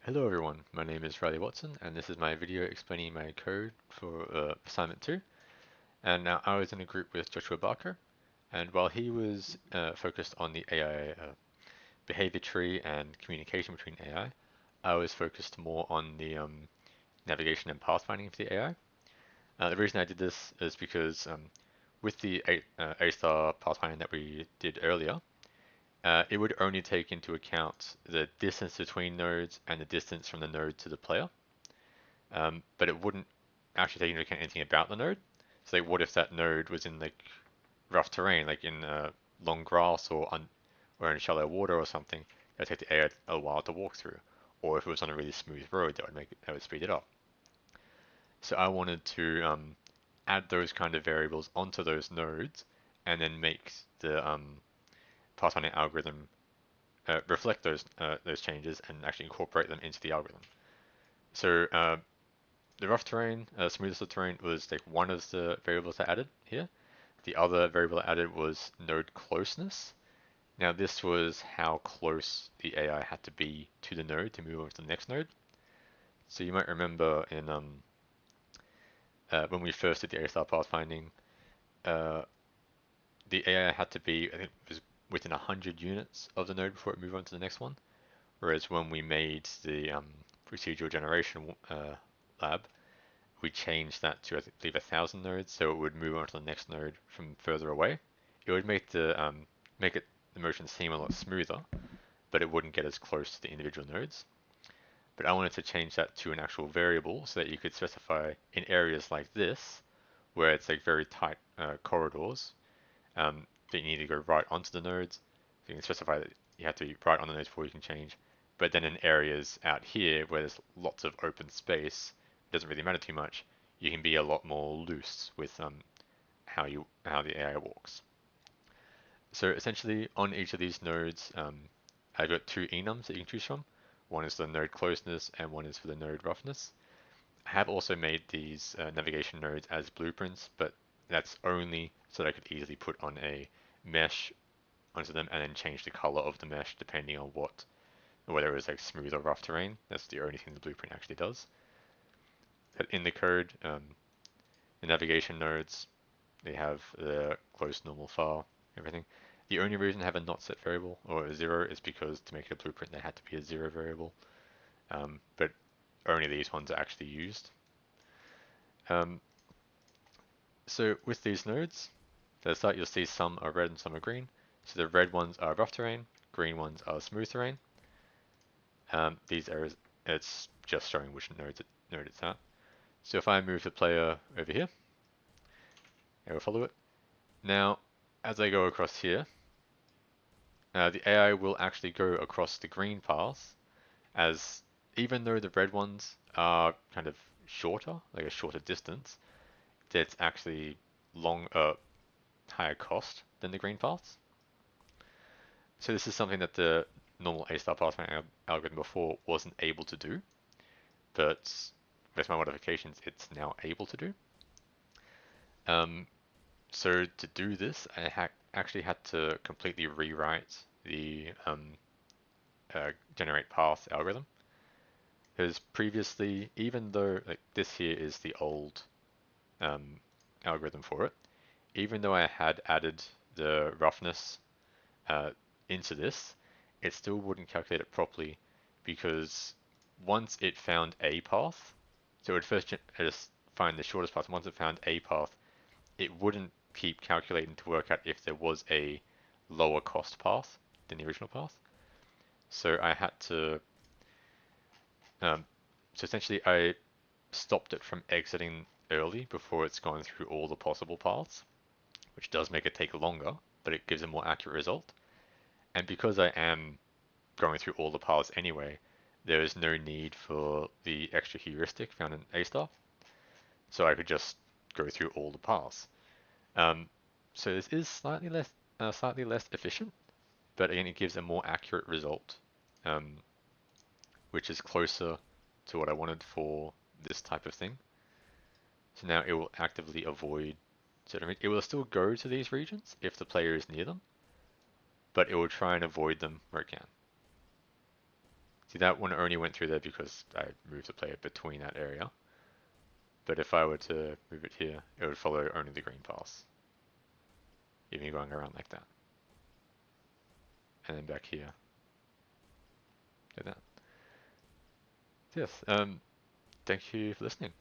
Hello everyone, my name is Riley Watson and this is my video explaining my code for assignment 2. And now I was in a group with Joshua Barker, and while he was focused on the AI behavior tree and communication between AI, I was focused more on the navigation and pathfinding of the AI. The reason I did this is because with the A-star pathfinding that we did earlier, it would only take into account the distance between nodes and the distance from the node to the player. But it wouldn't actually take into account anything about the node. So like, what if that node was in like rough terrain, like in long grass or in shallow water or something? It would take the AI a while to walk through. Or if it was on a really smooth road, that would speed it up. So I wanted to add those kind of variables onto those nodes, and then make the pathfinding algorithm reflect those changes and actually incorporate them into the algorithm. So the rough terrain, smoothness of terrain was like one of the variables I added here. The other variable I added was node closeness. Now this was how close the AI had to be to the node to move on to the next node. So you might remember in when we first did the A-star pathfinding, uh, the AI had to be, I think it was within 100 units of the node before it moved on to the next one. Whereas when we made the procedural generation lab, we changed that to I believe 1,000 nodes, so it would move on to the next node from further away. It would make it the motion seem a lot smoother, but it wouldn't get as close to the individual nodes. But I wanted to change that to an actual variable so that you could specify in areas like this, where it's like very tight corridors, that you need to go right onto the nodes. So you can specify that you have to be right on the nodes before you can change. But then in areas out here where there's lots of open space, it doesn't really matter too much. You can be a lot more loose with how the AI walks. So essentially, on each of these nodes, I've got two enums that you can choose from. One is the node closeness, and one is for the node roughness. I have also made these navigation nodes as blueprints, but that's only so that I could easily put on a mesh onto them and then change the color of the mesh depending on whether it was like smooth or rough terrain. That's the only thing the blueprint actually does. But in the code, the navigation nodes, they have the close normal file, everything. The only reason I have a not set variable or a zero is because to make it a blueprint, there had to be a zero variable. But only these ones are actually used. Um, so with these nodes, at the start you'll see some are red and some are green. So the red ones are rough terrain, green ones are smooth terrain. These errors, it's just showing which node it's at. So if I move the player over here, it will follow it. Now, as I go across here, the AI will actually go across the green paths, as even though the red ones are kind of shorter, like a shorter distance, it's actually higher cost than the green paths. So this is something that the normal A-star pathfinding algorithm before wasn't able to do, but with my modifications, it's now able to do. Um, so to do this, I actually had to completely rewrite the generate path algorithm. Because previously, even though like this here is the old um, algorithm for it, even though I had added the roughness uh, into this, it still wouldn't calculate it properly because once it found a path, so it would first just find the shortest path. Once it found a path, it wouldn't keep calculating to work out if there was a lower cost path than the original path. So I had to, um, so essentially I stopped it from exiting early before it's gone through all the possible paths, which does make it take longer, but it gives a more accurate result. And because I am going through all the paths anyway, there is no need for the extra heuristic found in A-star, so I could just go through all the paths. Um, so this is slightly less efficient, but again, it gives a more accurate result, um, which is closer to what I wanted for this type of thing. So now it will actively avoid certain. It will still go to these regions if the player is near them, but it will try and avoid them where it can. See, that one only went through there because I moved the player between that area. But if I were to move it here, it would follow only the green paths, even going around like that. And then back here, like that. Yes, thank you for listening.